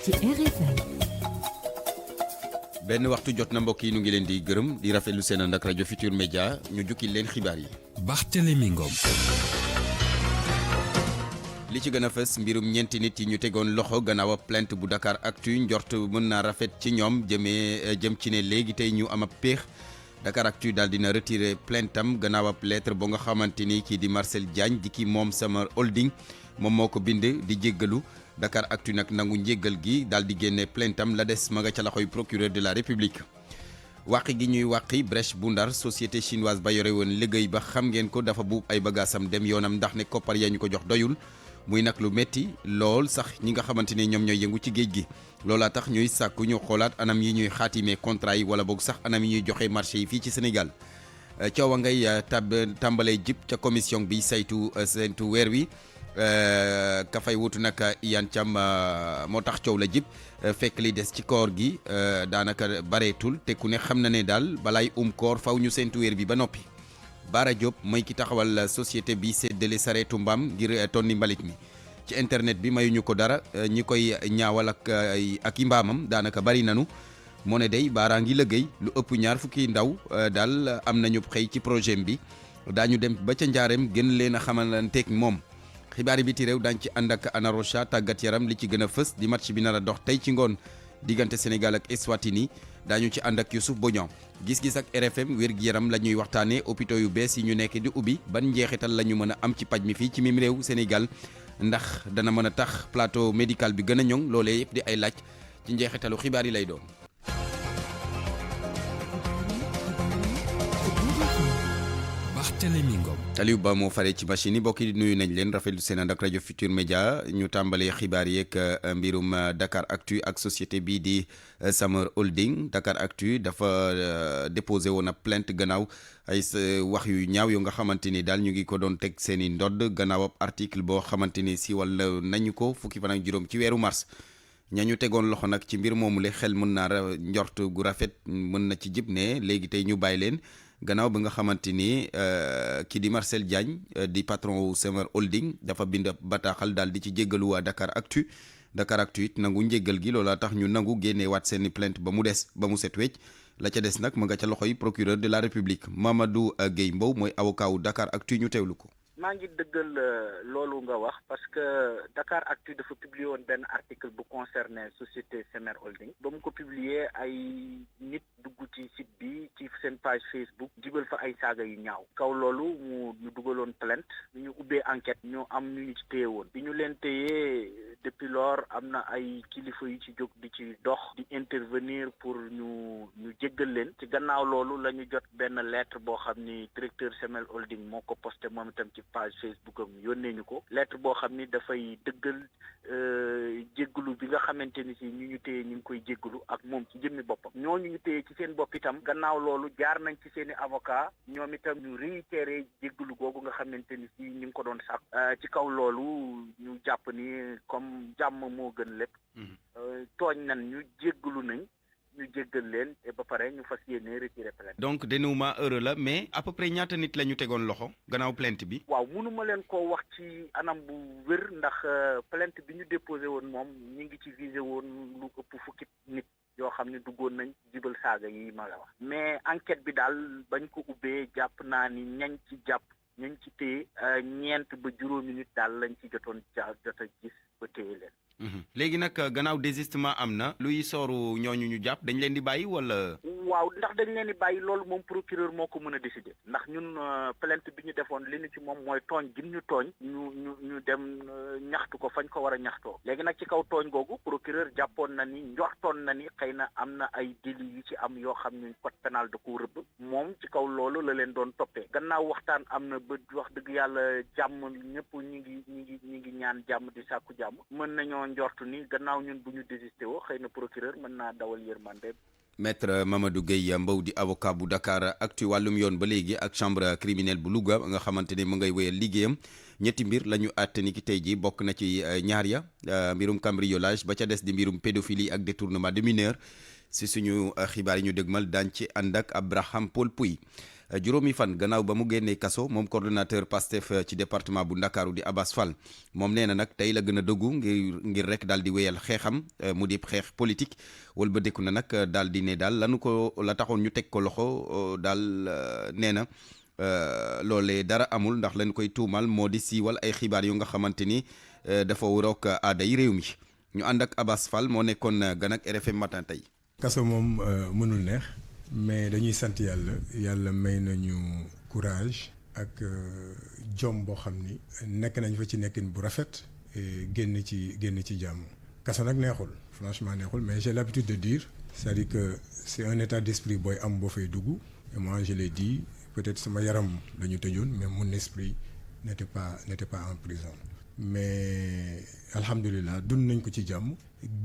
ci RFM. benn waxtu jot na mbokk yi ñu ngi leen di gërëm di rafetlu seen ànd ak rajo Futur Média ñu jukki leen xibaar yi. Barthélémy Ngom. li ci gën a fës mbirum ñeenti nit yi ñu tegoon loxo gannaaw ab plainte bu Dakar Actu njort mën naa rafet ci ñoom jëm ci ne léegi tey ñu am ab péex Dakar Actu daal dina retiré plainte am gannaaw ab lettre boo nga xamante ni kii di Marcel Diagne di ki moom Summer Holding moom moo ko bind di jéggalu Dakar Actu nag nangu njéggal gi daal di génne plainte am la des ma nga ca loxoy procureur de la République. wàqi gi ñuy wàqi brèche bu Ndar société chinoise ba yore woon liggéey ba xam ngeen ko dafa buub ay bagaasam dem yoonam ndax ne koppar yaa ñu ko jox doyul. muy nag lu metti lool sax ñi nga xamante ne ñoom ñooy yëngu ci géej gi loolaa tax ñuy sàkku ñu xoolaat anam yi ñuy xaatimee contrat yi wala boog sax anam yi ñuy joxe marché yi fii ci Sénégal coow a ngay tàmbalee jib ca commission bi saytu weer wi ka fay wutu nag Iyane Thiam moo tax coow la jib fekk li des ci koor gi daanaka bareetul te ku ne xam na ne daal balaay koor faw ñu séntu weer bi ba noppi. Bara Diop mooy ki taxawal société bi séddale sareetu mbaam ngir tonni mbalit mi ci internet bi mayuñu ko dara ñi koy ñaawal ak i mbaamam daanaka bari nanu moo ne day Bara ngi liggéey lu ëpp ñaar fukki ndaw daal am nañu xëy ci projet bi daañu dem ba ca njaareem gën leen a xamalanteeg moom xibaar yi biti réew daañu ci ànd ak Ana Rocha tàggat yaram li ci gën a fës di match bi nar a dox tey ci ngoon diggante Sénégal ak Eswatini daañu ci ànd ak Youssouf Bodian gis-gis ak RFM wér-gi-yaram la ñuy waxtaanee hôpitaux yu bees yi ñu nekk di ubbi ban njeexital la ñu mën a am ci paj mi fii ci mim réew Sénégal ndax dana mën a tax plateau médical bi gën a ñoŋ loolee yëpp di ay laaj ci njeexitalu xibaar yi lay doon. Barthélémy Ngom. Aliou Ba moo fare ci machine yi mbokk yi nuyu nañ leen rafetlu seen ànd ak rajo Futur Média ñu tàmbalee xibaar yeeg mbirum Dakar Actu ak société bii di Summer Holding Dakar Actu dafa déposé woon ab plainte gannaaw ay wax yu ñaaw yoo nga xamante ni daal ñu ngi ko doon teg seen i ndodd gannaaw ab article boo xamante ni siiwal nañu ko fukki fan ak juróom ci weeru mars. ñañu tegoon loxo nag ci mbir moomu le xel mën naa njort gu rafet mën na ci jib ne léegi tey ñu bàyyi leen. gannaaw ba nga xamante ni kii di Marcel Diagne di patron wu Summer Holding dafa bind bataaxal daal di ci jéggalu waa Dakar Actu it nangu njéggal gi loolaa tax ñu nangu génnee waat seeni plainte ba mu set wecc la ca des nag mu nga ca loxoy procureur de la République Mamadou Guèye Mbow mooy avocat wu Dakar Actu ñu teewlu ko. maa ngi dëggal loolu nga wax parce que Dakar Actu dafa publier woon benn article bu concerné société Summer Holding ba mu ko publier ay nit dugg ci site bi ci seen page Facebook jibal fa ay saaga yu ñaaw kaw loolu ñu dugaloon plainte ñu ubbee enquête ñu am ñu ci téye woon bi ñu leen téyee depuis lors am na ay kilifa yu ci jóg di ci dox di intervenir pour ñu jéggal leen ci gannaaw loolu la ñu jot benn lettre boo xam ni directeur Summer Holding moo ko posté moom itam ci page Facebook am yónnee ñu ko lettre boo xam ni dafay dëggal jéggalu bi nga xamante ni si ñu téye ñu ngi koy jéggalu ak moom ci jëmmi boppam ñooñu ñu téye ci seen bopp itam gannaaw loolu jaar nañ ci seen i avocat ñoom itam ñu réitéré jéggalu googu nga xamante ni si ñu ngi ko doon sàkk ci kaw loolu ñu jàpp ni comme jàmm moo gën lépp tooñ nañ ñu jéggalu nañ ñu jéggal leen te ba pare ñu fas yéene retiré plainte. donc dénouement heureux la mais à peu près ñaata nit la ñu tegoon loxo gannaaw plainte bi. waaw mënuma leen ko wax ci anam bu wér ndax plainte bi ñu déposé woon moom ñu ngi ci visé woon lu ëpp fukki nit yoo xam ne duggoon nañ jibal saaga yi ma la wax. mais enquête bi daal bañ ko ubbee jàpp naa ni ñañ ci jàpp ñañ ci téye ñeent ba juróomi nit daal lañ ci jot a gis ba téye leen. léegi nag gannaaw désistement am na luy sooru ñooñu ñu jàpp dañ leen di bàyyi wala. waaw ndax dañ leen di bàyyi loolu moom procureur moo ko mën a décider ndax ñun plainte bi ñu defoon li ñu ci moom mooy tooñ gi ñu tooñ ñu dem ñaxtu ko fañ ko war a ñaxtoo léegi nag ci kaw tooñ googu procureur jàppoon na ni njortoon na ni xëy na am na ay délits yu ci am yoo xam ne code pénal da ko rëbb moom ci kaw loolu la leen doon toppee gannaaw waxtaan am na ba wax dëgg yàlla jàmm ñëpp ñi ngi ñaan jàmm di sàkku jàmm mën nañoo njortu ni gannaaw ñun bu ñu désisté woo xëy na procureur mën naa dawal yërmande. maître Mamadou Guèye Mbow di avocat bu Dakar Actu wàllum yoon ba léegi ak chambre criminelle bu Louga nga xamante ne mu ngay wéyal liggéeyam ñetti mbir la ñu àtte ni ki tey ji bokk na ci ñaar ya mbirum cambriolage ba ca des di mbirum pédophilie ak détournement de mineur si suñu xibaar yi ñu dëgmal daañ ci ànd ak Abraham Paul Pouy juróomi fan gannaaw ba mu génnee kaso moom coordonnateur Pastef ci département bu Ndakaaru di Abass Fall moom nee na nag tey la gën a dëggu ngir rek daal di wéyal xeexam mu di xeex politique wala ba dékku na nag daal di ne daal la taxoon ñu teg ko loxo daal nee na loolee dara amul ndax lañ koy tuumal moo di siiwal ay xibaar yu nga xamante ni dafa wurook aaday réew mi ñu ànd ak Abass Fall moo nekkoon gan ak RFM matin tey. kaso moom mënul neex mais dañuy sant yàlla may nañu courage ak jom boo xam ni nekk nañ fa ci nekkin bu rafet génn ci jàmm. kaso nag neexul franchement neexul mais j'ai l'habitude de dire c'est-à-dire que c'est un état d'esprit booy am boo fay dugg et moi je l'ai dit peut-être sama yaram la ñu tëjoon mais mon esprit n'était pas en prison mais alhamdulilah dund nañ ko ci jàmm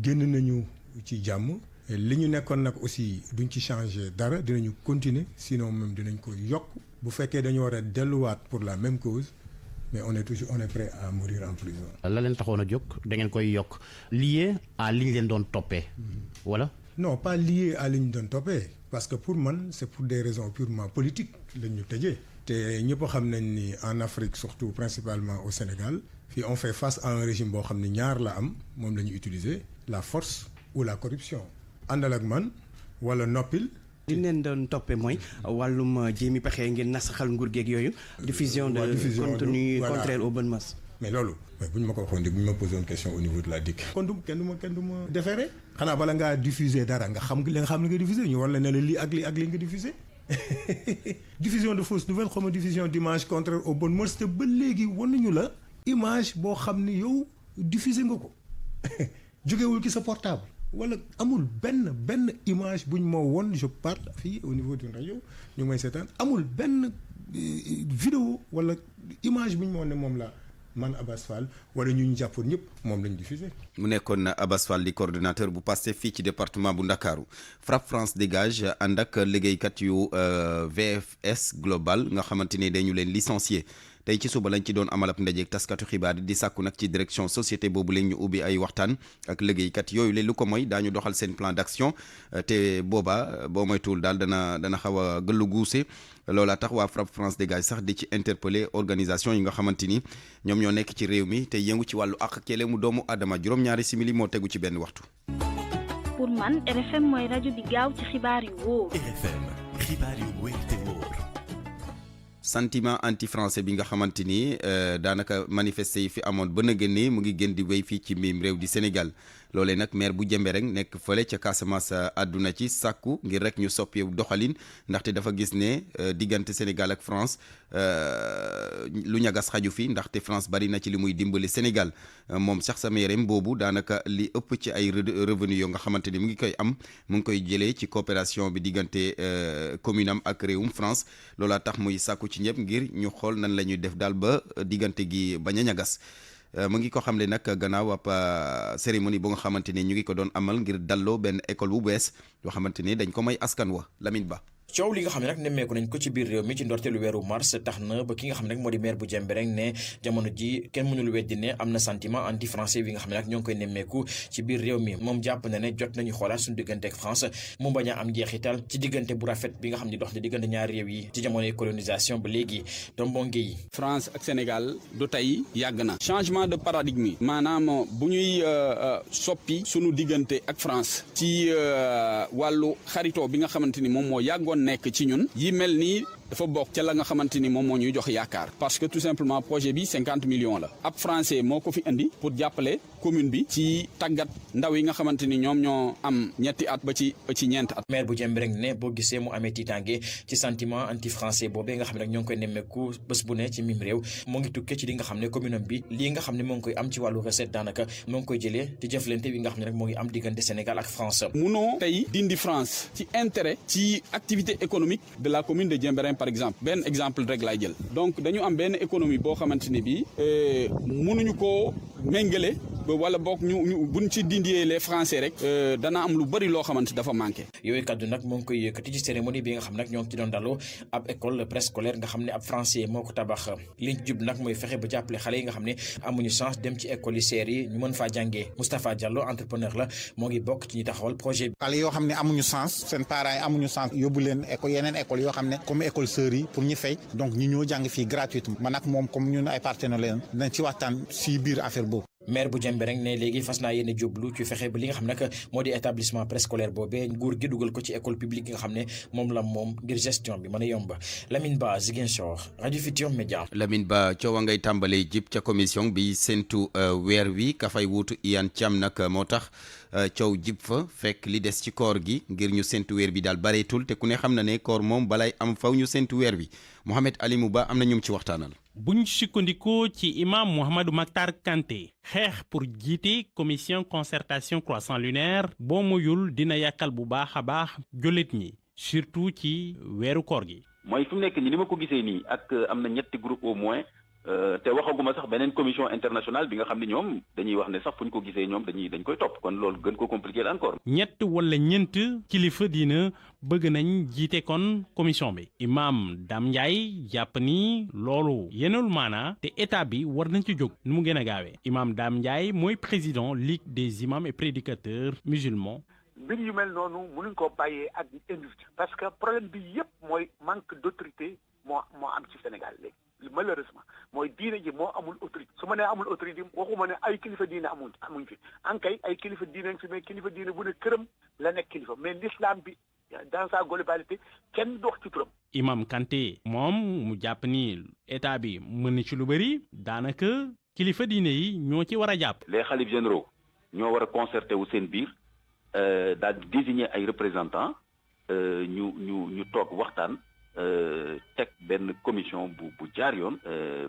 génn nañu ci jàmm li ñu nekkoon nag aussi duñ ci changer dara dinañu continuer sinon même dinañ ko yokk bu fekkee dañu war a delluwaat pour la même cause mais on est prêt à mourir en prison. la leen taxoon a jóg da ngeen koy yokk lié à li ñu leen doon toppee wala. non pas lié à li ñu doon toppee parce que pour man c'est pour des raisons purement politiques lañ ñu tëjee. te ñëpp xam nañ ni en Afrique surtout principalement au Sénégal fii on fait face à un régime boo xam ne ñaar la am moom la ñu utiliser la force ou la corruption àndal ak man wala noppil. li leen doon toppee mooy wàllum jéemi pexe ngeen nasaxal nguur geeg yooyu. diffusion de contenu contraire aux bonnes mœurs. mais loolu. mais bu ñu ma ko waxoon bu ñu ma posé une question au niveau de la DIC. kon kenn du ma déféré. xanaa bala ngaa diffuser dara nga xam li nga diffuser ñu war la ne la lii ak lii nga diffuser. diffusion de fausses nouvelles comme diffusion d'images contraires aux bonnes mœurs te ba léegi wanuñu la image boo xam ni yow diffuser nga ko jógewul ci sa portable wala amul benn image buñ moo won je parle fii au niveau d'une rajo ñu may seetaan amul benn vidéo wala image buñ moo ne moom la man Abass Fall wala ñu jàppoon ñëpp moom lañ diffusé. mu nekkoon Abass Fall di coordonnateur bu Pastef fii ci département bu Ndakaaru FRAPP France Dégage ànd ak liggéeykat yu VFS Global nga xamante ni dañu leen licencié tey ci suba lañ ci doon amal ab ndajeek taskatu xibaar di sàkku nag ci direction société boobu leen ñu ubbi ay waxtaan ak liggéeykat yooyu leen lu ko mooy daañu doxal seen plan d'action te booba boo moytuwul daal dana xaw a gëllu guuse loolaa tax waa FRAPP France Dégage sax di ci interpeller organisation yi nga xamante ni ñoom ñoo nekk ci réew mi te yëngu ci wàllu àq ak yelleefu doomu aadama juróom-ñaari simili moo tegu ci benn waxtu. pour man RFM mooy rajo bi gaaw ci xibaar yu wóor. RFM xibaar yu wóor te wóor. sentiment anti-français bi nga xamante ni daanaka manifester yi fi amoon ba nëgën ni mu ngi gën di wéy fii ci mbiim réew di Sénégal loolee nag maire bu jëmbe rek nekk fële ca Casamance àdduna ci sàkku ngir rek ñu soppeeku doxalin ndaxte dafa gis ne diggante Sénégal ak France lu ñagas xaju fi ndaxte France bari na ci li muy dimbali Sénégal moom sax sa maireem boobu daanaka li ëpp ci ay revenu yoo nga xamante ni mu ngi koy am mu ngi koy jëlee ci coopération bi diggante commune am ak réewum France loolaa tax muy sàkku ci ñëpp ngir ñu xool nan la ñuy def daal ba diggante gi bañ a ñagas mu ngi ko xamle nag gannaaw ab cérémonie bu nga xamante ni ñu ngi ko doon amal ngir dalloo benn école bu bees yoo xamante ni dañ ko may askan wa Lamine Ba. coow li nga xam ne nag nemmeeku nañ ko ci biir réew mi ci ndorteelu weeru mars tax na ba ki nga xam ne nag moo di maire bu Jembereng ne jamono ji kenn mënul weddi ne am na sentiment anti français bi nga xam ne nag ñoo ngi koy nemmeeku ci biir réew mi moom jàpp na ne jot nañu xoolaat suñu diggante ak France mu bañ a am jeexital ci diggante bu rafet bi nga xam ne dox na diggante ñaari réew yi ci jamonoy colonisation ba léegi tombonge yi. France ak Sénégal du tey yàgg na changement de paradigme maanaam bu ñuy soppi sunu diggante ak France ci wàllu xaritoo bi nga xamante ni moom moo yàggoon nekk ci ñun yi mel nii dafa bokk ca la nga xamante ni moom moo ñuy jox yaakaar parce que tout simplement projet bi 50 millions la ab français moo ko fi indi pour jàppale commune bi ci tàggat ndaw yi nga xamante ni ñoom ñoo am ñetti at ba ci ñeent at. maire bu Jembereng ne boo gisee mu amee tiitange ci sentiment anti français boobee nga xam ne nag ñoo ngi koy nemmeeku bés bu ne ci mim réew moo ngi tukkee ci li nga xam ne commune bi lii nga xam ne moo ngi koy am ci wàllu recette daanaka moo ngi koy jëlee ci jëflante bi nga xam ne nag moo ngi am diggante Sénégal ak France. munoo tey dindi France ci intérêt ci activité économique de la commune de Jembereng par exemple benn exemple rek laay jël donc dañu am benn économie boo xamante ni bi mënuñu koo méngale wala boog ñu buñ ci dindee les français rek dana am lu bëri loo xamante dafa manqué. yooyu kaddu nag moo ngi koy yëkkati ci cérémonie bi nga xam nag ñoo ngi ci doon daloo ab école préscolaire nga xam ne ab français moo ko tabax liñ ci jub nag mooy fexe ba jàppale xale yi nga xam ne amuñu chance dem ci école yi seer yi ñu mën faa jàngee Moustapha Diallo entrepreneur la moo ngi bokk ci ñi taxawal projet bi. xale yoo xam ne amuñu chance seen parents yi amuñu chance yóbbu leen école yeneen école yoo xam ne comme école sœurs yi pour ñu fay donc ñu ñoo jàng fii gratuitement man nag moom comme ñun ay partenaires leen dinañ ci waxtaan si biir affaire boobu. maire bu Diembéring ne léegi fas naa yéene jublu ci fexe ba li nga xam nag moo di établissement préscolaire boobee nguur gi dugal ko ci école publique yi nga xam ne moom la moom ngir gestion bi mën a yomb Lamine Ba Ziguinchor Radio Futurs Médias. Lamine Ba coowa ngay tàmbalee jib ca commission bi séntu weer wi ka fay wuutu Iyane Thiam nag moo tax coow jib fa fekk li des ci koor gi ngir ñu séntu weer bi daal bareetul te ku ne xam na ne koor moom balay am faw ñu séntu weer wi Mohamed Alimou Ba am na ñum ci waxtaanal. buñ sukkandikoo ci imam Mouhamadou Mactar Kanté xeex pour jiite commission concertation croissant lunaire boo muyul dina yàkkal bu baax a baax jullit ñi surtout ci weeru koor gi. mooy fi mu nekk nii ni ma ko gisee nii ak am na ñetti groupe au moins te waxaguma sax beneen commission internationale bi nga xam ne ñoom dañuy wax ne sax fu ñu ko gisee ñoom dañ koy topp kon loolu gën ko compliquer encore. ñett wala ñeent kilifa diina bëgg nañ jiite kon commission bi imam Dame Ndiaye jàpp ni loolu yenul maanaa te état bi war nañ ci jóg nu mu gën a gaawee imam Dame Ndiaye mooy président ligue des imams et prédicateurs musulmans. mbir yu mel noonu mënuñ koo bàyyee ak individu parce que problème bi yëpp mooy manque d'autorité moo am ci Sénégal léegi malheureusement mooy diine ji moo amul autorité su ma nee amul autorité waxuma ne ay kilifa diine amuñ fi ankay ay kilifa diine fi mais kilifa diine bu ne këram la nekk kilifa mais l'islam bi dans sa globalité kenn dox ci turam. Imam Kanté moom mu jàpp ni état bi mën na ci lu bëri daanaka kilifa diine yi ñoo ci war a jàpp. les xalif généraux ñoo war a concerté wu seen biir daal di désigner ay représentants ñu toog waxtaan. teg benn commission bu jaar yoon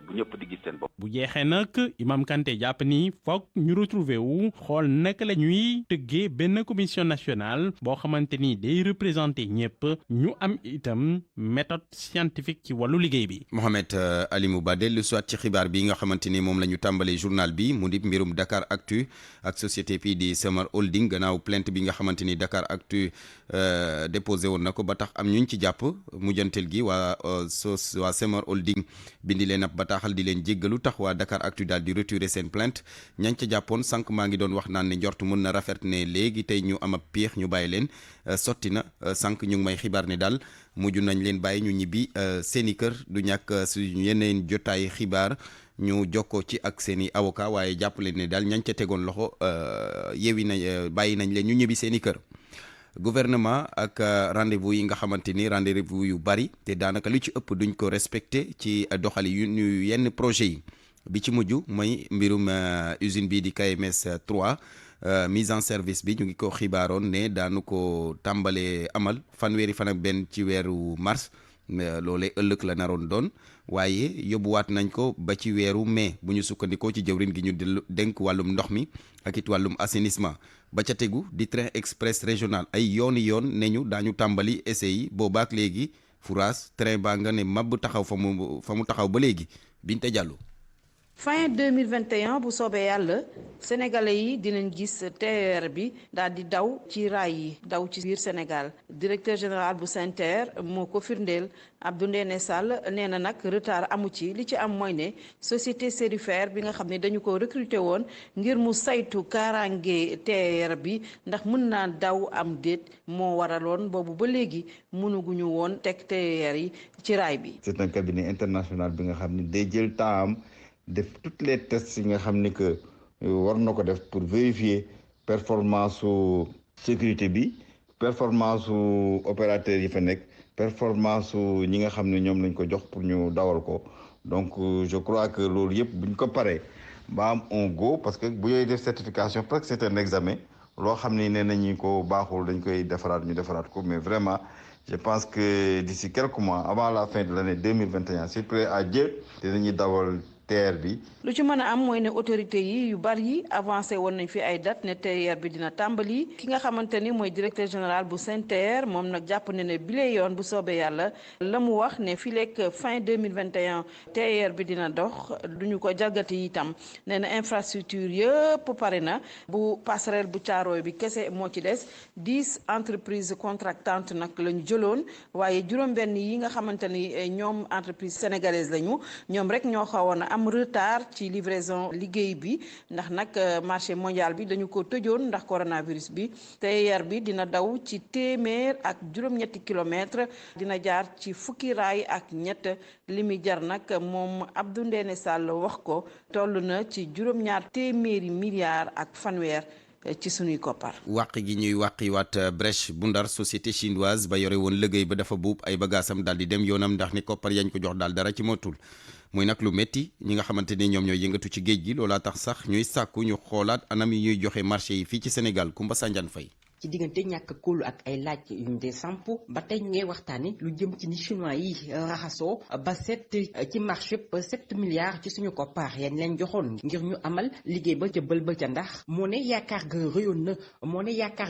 bu ñëpp di gis seen bopp. bu jeexee nag Imam Kanté jàpp ni foog ñu retrouver wu xool naka la ñuy tëggee benn commission nationale boo xamante ni day représenter ñëpp ñu am itam méthode scientifique ci wàllu liggéey bi. Mohamed Alimou Ba dellu soit ci xibaar bi nga xamante ni moom la ñu tàmbalee journal bi mu di mbirum Dakar Actu ak société bii di Summer Holding gannaaw plainte bi nga xamante ni Dakar Actu déposé woon na ko ba tax am ñuñ ci jàpp mujjantel gi waa Summer Holding bindi leen ab bataaxal di leen jéggalu tax waa Dakar Actu daal di retirer seen plainte ñañ ca jàppoon sànq maa ngi doon wax naan ne njort mën na rafet ne léegi tey ñu am ab piix ñu bàyyi leen sotti na sànq ñu ngi may xibaar ne daal mujj nañ leen bàyyi ñu ñibbi seeni kër du ñàkk suñu yeneen jotaay xibaar ñu jokkoo ci ak seeni avocat waaye jàpp leen ne daal ñañ ca tegoon loxo yewi nañ bàyyi nañ leen ñu ñibbi seeni kër. gouvernement ak rendez-vous yi nga xamante ni rendez-vous yu bari te daanaka lu ci ëpp duñ ko respecté ci doxali yu yenn projet yi bi ci mujj mooy mbirum usine bii di KMS 3 mise en service bi ñu ngi ko xibaaroon ne daanu ko tàmbalee amal fanweeri fan ak benn ci weeru mars loolee ëllëg la naroon doon waaye yóbbuwaat nañ ko ba ci weeru mai bu ñu sukkandikoo ci jëwrin gi ñu dénk wàllum ndox mi ak it wàllum assainissement ba ca tegu di train express régional ay yooni yoon ne ñu daañu tàmbali essai yi boobaak léegi furaas train baa nga ne mab taxaw fa mu taxaw ba léegi Binte Diallo. fin 2021 bu soobee yàlla sénégalais yi dinañ gis TER bi daal di daw ci raay yi daw ci biir Sénégal directeur général bu SENTER moo ko firndeel Abdou Ndéné Sall nee na nag retard amu ci li ci am mooy ne société Serifer bi nga xam ne dañu ko recruter woon ngir mu saytu kaaraange TER bi ndax mën naa daw am déet moo waraloon boobu ba léegi mënuguñu woon teg TER yi ci raay bi. c'est un cabinet international bi nga xam ne day jël temps am def toutes les tests yi nga xam ni que war na ko def pour vérifier performance su sécurité bi performance su opérateurs yi fa nekk performance su ñi nga xam ne ñoom lañ ko jox pour ñu dawal ko donc je crois que loolu yëpp buñ ko paree ba am un go parce que bu ñuy def certification parce que c'est un examen loo xam ne nee nañu ko baaxul dañ koy defaraat ñu defaraat ko mais vraiment je pense que d'ici quelques mois avant la fin de l'année 2021 c'est prêt à Dieu dinañuy dawal TER bi. lu ci mën a am mooy ne autorité yi yu bari avancé woon nañ fi ay date ne TER bi dina tàmbali ki nga xamante ni mooy directeur général bu SENTER moom nag jàpp ne bile yoon bu soobee yàlla la mu wax ne fii leeg fin 2021 TER bi dina dox duñu ko jalgati itam nee na infrastructure yëpp pare na bu passerelle bu Caaroy bi kese moo ci des 10 entreprises contractantes nag la ñu jëloon waaye juróom-benn yi nga xamante ni ñoom entreprise sénégalaise lañu ñoom rek ñoo xawoon a am retard ci livraison liggéey bi ndax nag marché mondial bi dañu ko tëjoon ndax coronavirus bi TER bi dina daw ci téeméer ak juróom-ñetti kilomètres dina jaar ci fukki raay ak ñett li muy jar nag moom Abdou Ndéné Sall wax ko toll na ci juróom-ñaar téeméeri milliards ak fanweer ci sunuy koppar. wàq gi ñuy wàqiwaat brèche bu Ndar société chinoise ba yore woon liggéey ba dafa buub ay bagaasam daal di dem yoonam ndax ni koppar yañ ko jox daal dara ci motul muy nag lu métti ñi nga xamante ni ñoom ñooy yëngatu ci géej gi loolaa tax sax ñuy sàkku ñu xoolaat anam yi ñuy joxe marché yi fii ci Sénégal Kumba Sanjaan Fay. ci diggante ñàkk kóolu ak ay laaj yu ñu dee samp ba tey ñu ngay waxtaane lu jëm ci ni chinois yi raxasoo ba set ci marché 7 milliards ci suñu koppar yañ leen joxoon ngir ñu amal liggéey ba ca bël ba ca ndax moo ne yaakaar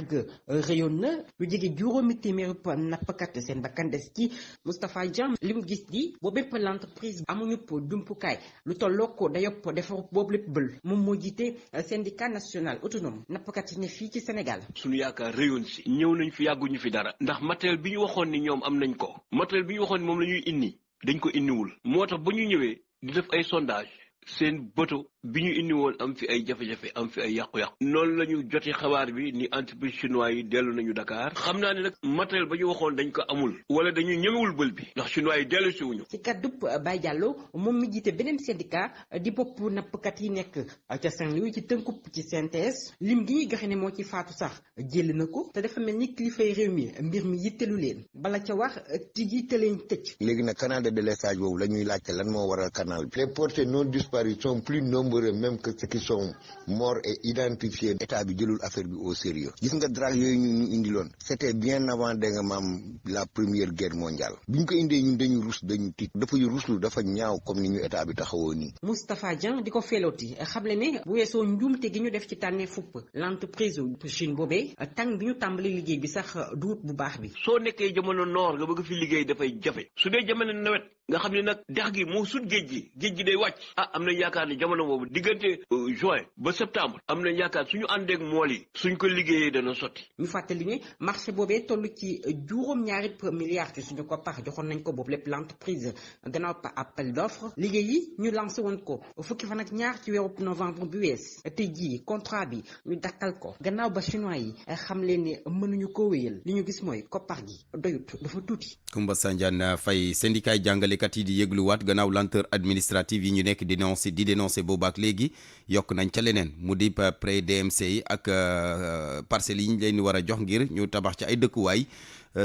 ga rëyoon na lu jege juróomi téeméeri nappkat seen bakkan des ci Moustapha Diam li mu gis di boo bépp l'entreprise amuñu jumtukaay lu tolloo ko dayopp defar boobu lépp bël moom moo jiite syndicat national autonome nappkat yi ne fii ci Sénégal. réyoon si ñëw nañ fi yàgguñu fi dara ndax matériel bi ñu waxoon ni ñoom am nañ ko matériel bi ñu waxoon ni moom la ñuy indi dañ ko indiwul moo tax ba ñu ñëwee di def ay sondage seen bateau bi ñu indi woon am fi ay jafe-jafe am fi ay yàqu-yàqu noonu la ñu jotee xabaar bi ni entreprise chinois yi dellu nañu Dakar xam naa ne nag matériel ba ñu waxoon dañ ko amul wala dañuy ñemewul bël bi ndax chinois yi dellu si wuñu ci kàddub Baye Diallo moom mi jiite beneen syndicat di bopp nappkat yi nekk ca Saint-Louis ci tënkub ci CNTS lim gi ñuy joxe ne moo ci faatu sax jël na ko te dafa mel ni kilifay réew mi mbir mi yittelu leen bala ca wax tigi te leen tëj. léegi nag canal de délestage boobu la ñuy laajte lan moo waral canal bi. Les portées non disparues sont plus nombreux même que ceux qui sont morts et identifiés. état bi jëlul affaire bi au sérieux gis nga drague yooyu ñu indiloon c'était bien avant da nga maam la première guerre mondiale bi ñu ko indee ñun dañu rus dañu tiit dafa yu ruslu dafa ñaaw comme ni ñu état bi taxawoo nii. Moustapha Dieng di ko feelooti xamle ne bu weesoo njuumte gi ñu def ci tànnee fupp l'entreprise Chine boobee tàng bi ñu tàmbali liggéey bi sax duut bu baax bi. soo nekkee jamono noor nga bëgg fi liggéey dafay jafe su dee jamono nawet nga xam ne nag dex gi moo sut géej gi day wàcc am nañ yaakaar ne jamono boobu diggante juin ba septembre am nañ yaakaar suñu àndeek mool yi suñ ko liggéeyee dana sotti. ñu fàttali ne marché boobee toll ci juróom-ñaari milliards ci suñu koppar joxoon nañ ko boobu lépp l'entreprise gannaaw appel d'offre liggéey yi ñu lancé woon ko fukki fan ak ñaar ci weeru novembre bi wees tey jii contrat bi ñu dakkal ko gannaaw ba chinois yi xam leen ne mënuñu ko wéyal li ñu gis mooy koppar gi doyut dafa tuuti. Koumba Sandiane Faye syndicat yi jàngalekat yi di yëgluwaat gannaaw lenteur administrative yi ñu nekk di dénoncé boobaak léegi yokk nañ ca leneen mu di pré DMC yi ak parcelles yi ñu leen war a jox ngir ñu tabax ci ay dëkkuwaay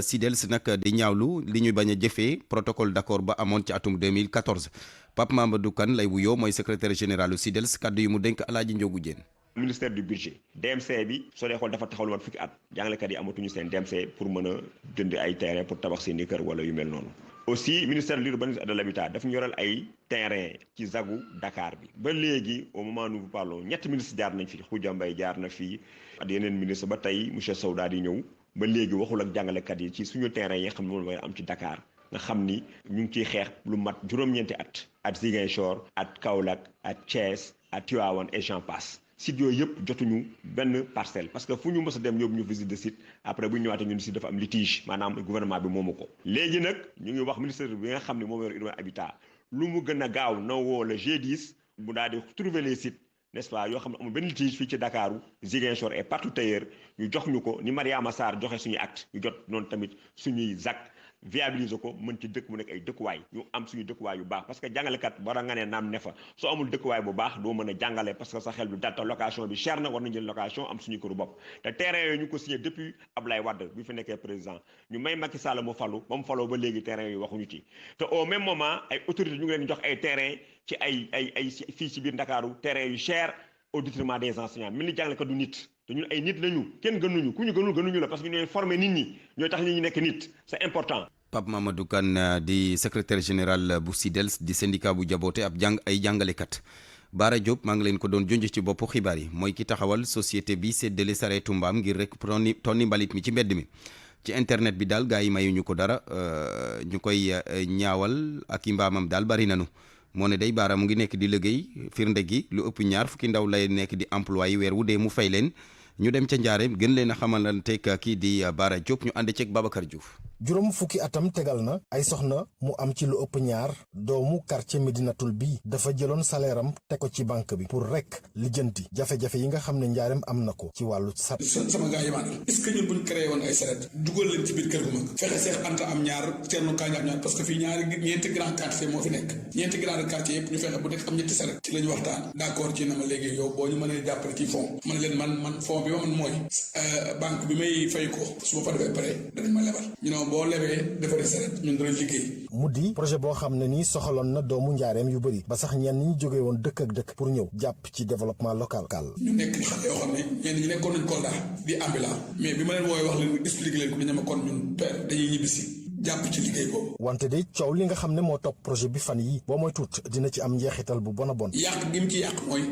SYDELS nag di ñaawlu li ñuy bañ a jëfee protocole d'accord ba amoon ci atum 2014 Pape Mamadou Kane lay wuyoo mooy secrétaire général u SYDELS kaddu yu mu dénk Alaaji Njogu Jéen. ministère du budget DMC bi soo dee xool dafa taxawal woon fukki at jàngalekat yi amatuñu seen DMC pour mën a jënd ay terrain pour tabax seen i kër wala yu mel noonu. aussi ministère de l'urbanisme et de l'habitat daf ñu yoral ay terrain ci zagu Dakar bi ba léegi au moment où nous parlons ñetti ministre jaar nañ fi Khoudia Mbaye jaar na fii ak yeneen ministre ba tey monsieur Sow daal di ñëw ba léegi waxul ak jàngalekat yi ci suñu terrain yi nga xam ne moom mooy am ci Dakar nga xam ni ñu ngi ciy xeex lu mat juróom-ñeenti at Ziguinchor at Kaolack at Thiès at Tivaouane et j'en passe. site yooyu yëpp jotuñu benn parcelle parce que fu ñu mës a dem yóbbu ñu visite de site après bu ñu ñëwaatee ñun site dafa am litige maanaam gouvernement bi moomu ko. léegi nag ñu ngi wax ministère bi nga xam ne moom yor urbain habitat lu mu gën a gaaw na woo le G10 mu daal di trouver les sites n'est-ce pas yoo xam ne amul benn litige fii ci Dakaaru Ziguinchor et partout ailleurs ñu jox ñu ko ni Mariama Sarr joxe suñuy acte ñu jot noonu tamit suñuy ZAC viabiliser ko mën ci dëkk mu nekk ay dëkkuwaay ñu am suñu dëkkuwaay yu baax parce que jàngalekat war a nga ne naam ne fa soo amul dëkkuwaay bu baax doo mën a jàngale parce que sa xel du dal te location bi cher na war nañu jël location am suñu këru bopp te terrain yooyu ñu ko signé depuis Ablaye Wade bi fi nekkee président ñu may Macky Sall mu falu ba mu faloo ba léegi terrain yooyu waxuñu ci te au même moment ay autorités ñu ngi leen jox ay terrain ci ay fii ci biir Ndakaaru terrain yu cher au détriment des enseignants mel ni jàngalekat du nit te ñun ay nit lañu kenn gënuñu ku ñu gënuñu la parce que ñooy former nit ñi ñooy tax nit ñi nekk nit c'est important. Pape Mamadou Kane di secrétaire général bu SYDELS di syndicat bu jaboote ab ay jàngalekat Bara Diop maa ngi leen ko doon junj ci boppu xibaar yi mooy ki taxawal société bi séddale sareetu mbaam ngir rek tonni mbalit mi ci mbedd mi ci internet bi daal gaa yi mayuñu ko dara ñu koy ñaawal ak i mbaamam daal bari nanu moo ne day Bara mu ngi nekk di liggéey firnde gi lu ëpp ñaar fukki ndaw lay nekk di emploi yi weer wu dee mu fay leen ñu dem ca njaareem gën leen a xamalanteeg kii di Bara Diop ñu ànd ceeg Babacar Diouf. juróom fukki atam tegal na ay soxna mu am ci lu ëpp ñaar doomu quartier Médinatoul bi dafa jëloon salaire am teg ko ci banque bi pour rek lijjanti jafe-jafe yi nga xam ne njaareem am na ko ci wàllu sat sama gars yi maanaam est-ce que ñun buñ créé woon ay saret dugal leen ci biir kër gu mag fexe Seex Anta am ñaar Thierno Kagne am ñaar parce que fii ñeenti grand quartier moo fi nekk ñeenti grand quartier yëpp ñu fexe bu nekk am ñetti saret ci la ñu waxtaan d'accord ci na ma léegi yow boo ñu mënee jàppale ci fond man leen man fond bi ma man mooy banque bi may fay ko su ma fa defee pare danañ ma lebal boo lebee defaree saret ñun danañ liggéey. mu di projet boo xam ne nii soxaloon na doomu njaareem yu bëri ba sax ñenn ñi jógee woon dëkk ak dëkk pour ñëw jàpp ci développement local. ñu nekk xale yoo xam ne ñenn ñi nekkoon nañ Kolda di ambulant mais bi ma leen wooyee wax leen expliqué leen ko dañu ma kon ñun père dañuy ñibbisi jàpp ci liggéey boobu. wante de coow li nga xam ne moo topp projet bi fan yi boo mooy tuut dina ci am njeexital bu bon a bon. yàq gi mu ci yàq mooy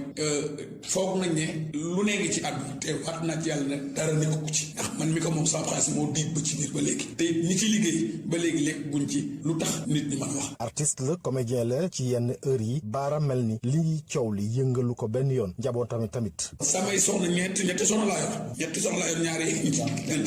foog nañ ne lu ne ngi ci àdduna te waat naa ci yàlla ne dara nekku ci ndax man mi ko moom sama xaalis moo diig ba ci biir ba léegi te ñi ci liggéey ba léegi lekk guñ ci lu tax nit ñi mën a wax. artiste la comédien la ci yenn heure yi Bara mel ni li coow li yëngalu ko benn yoon njabootam tamit. samay soxna ñetti soxna laa yor ñaari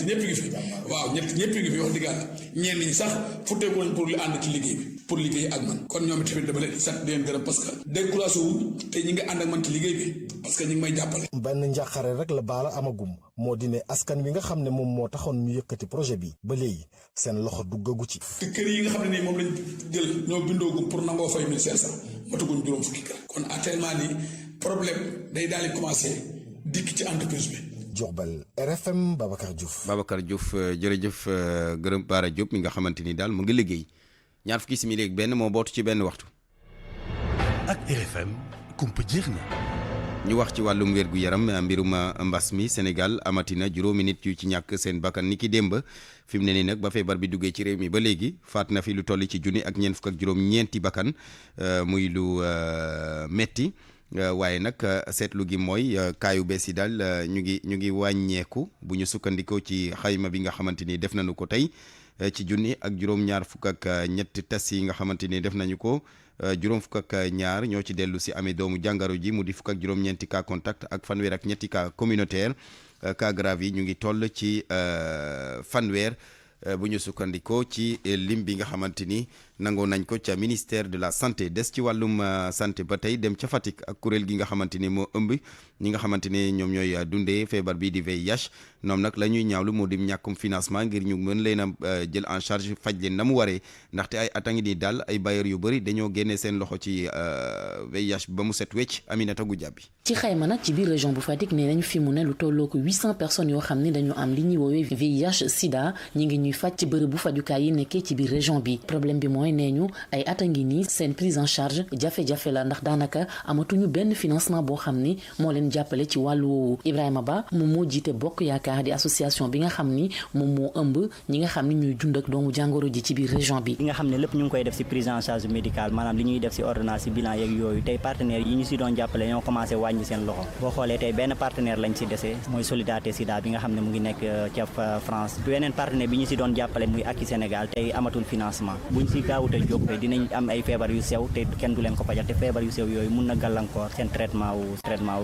ñëpp ngi fi waaw ñëpp ngi fi wax dëgg yàlla ñenn ñi sax futteeku nañ pour li ànd ci liggéey bi pour liggéey ak man kon ñoom tamit dama leen sant di leen gërëm parce que découragé wu te ñi ngi ànd ak man ci liggéey bi parce que ñi ngi may jàppale. benn njàqare rek la Bara amagum moo di ne askan wi nga xam ne moom moo taxoon ñu yëkkati projet bi ba léegi seen loxo duggagu ci. te kër yi nga xam ne nii moom lañ jël ñoo bindoogum pour nangoo fay 1500 mataguñ juróom fukki kër kon actuellement nii problème day daal di commencé dikk ci entreprise bi. Diourbel RFM Babacar Diouf. Babacar Diouf jërëjëf gërëm Bara Diop mi nga xamante ni daal mu ngi liggéey ñaar fukki simili ak benn moo bootu ci benn waxtu. ak RFM kumpa jeex na. ñu wax ci wàllum wérgu yaram mbirum mbas mi Sénégal amatina juróomi nit yu ci ñàkk seen bakkan ni ki démb fi mu ne nii nag ba feebar bi duggee ci réew mi ba léegi faat na fi lu toll ci junni ak ñeent fukk ak juróom-ñeenti bakkan muy lu metti waaye nag seetlu gi mooy kaayu bees yi daal ñu ngi wàññeeku bu ñu sukkandikoo ci xayma bi nga xamante ni def nañu ko tey ci junni ak juróom-ñaar fukk ak ñetti test yi nga xamante ni def nañu ko juróom fukk ak ñaar ñoo ci dellu si amee doomu jàngaro ji mu di fukk ak juróom-ñeenti cas contact ak fanweer ak ñetti cas communautaire cas grave yi ñu ngi toll ci fanweer bu ñu sukkandikoo ci lim bi nga xamante ni nangoo nañ ko ca ministère de la santé des ci wàllum santé ba tey dem ca Fatick ak kuréel gi nga xamante ni moo ëmb ñi nga xamante ni ñoom ñooy dundee feebar bii di VIH ñoom nag la ñuy ñaawlu moo di ñàkkum financement ngir ñu mën leen a jël en charge faj leen na mu waree ndaxte ay at a ngi nii daal ay bailleurs yu bëri dañoo génnee seen loxo ci VIH ba mu set wecc Aminata Goudiaby ci xayma nag ci biir région bu Fatick nee nañ fi mu ne lu tolloo ko 800 personnes yoo xam ne dañu am li ñuy woowee VIH sida ñi ngi ñuy faj ci bërëb bu fajukaay yi nekkee ci biir région bi problème bi mooy nee ñu ay at a ngi nii seen prise en charge jafe-jafe la ndax daanaka amatuñu benn financement boo xam ni moo leen jàppale ci wàllu woowu Ibrahima Ba moom moo jiite Bokk Yaakaar di association bi nga xam ni moom moo ëmb ñi nga xam ni ñuy dund ak doomu jàngoro ji ci biir région bi. li nga xam ne lépp ñu ngi koy def ci prise en charge médicale maanaam li ñuy def ci ordonnance ci bilan yeeg yooyu tey partenaires yi ñu ci doon jàppale ñoo commencé wàññi seen loxo boo xoolee tey benn partenaire lañ ci dese mooy Solidarité Sida bi nga xam ne mu ngi nekk ca France beneen partenaire bi ñu ci doon jàppale muy Aki Sénégal tey amatul financement buñ ci gaawute jóg dinañ am ay feebar yu sew te kenn du leen ko fajal te feebar yu sew yooyu mun na gàllankoor seen traitement wu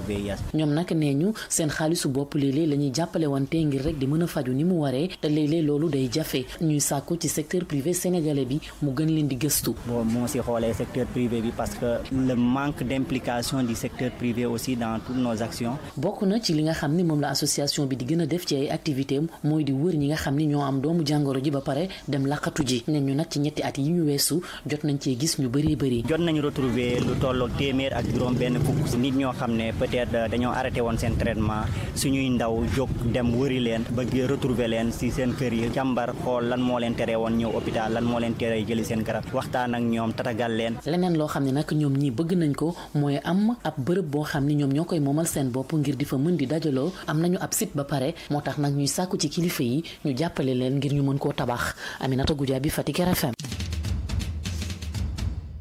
VIH. ñoom nag nee ñu seen xaalisu bopp léeg-léeg la ñuy jàppale wante ngir rek di mën a faju ni mu waree te léeg-léeg loolu day jafe ñuy sàkku ci secteur privé sénégalais bi mu gën leen di gëstu. bon moo si xoolee secteur privé bi parce que le manque d'implication du secteur privé aussi dans toutes nos actions. bokk na ci li nga xam ni moom la association bi di gën a def ci ay activités am mooy di wër ñi nga xam ni ñoo am doomu jàngoro ji ba pare dem laqatu ji ne ñu nag ci ñetti at yi ñu ñu weesu jot nañ cee gis ñu bëri. jot nañu retrouver lu tolloog téeméer ak juróom benn fukk nit ñoo xam ne peut-être dañoo arrêté woon seen traitement suñuy ndaw jóg dem wëri leen ba retrouver leen si seen kër yi càmbar xool lan moo leen tere woon ñëw hôpital lan moo leen tere jëli seen garab waxtaan ak ñoom tatagal leen. leneen loo xam ne nag ñoom ñi bëgg nañ ko mooy am ab bërëb boo xam ni ñoom ñoo koy moomal seen bopp ngir di fa mën di dajaloo am nañu ab site ba pare moo tax nag ñuy sàkku ci kilifa yi ñu jàppale leen ngir ñu mën koo tabax Aminata Goudiaby Fatick RFM.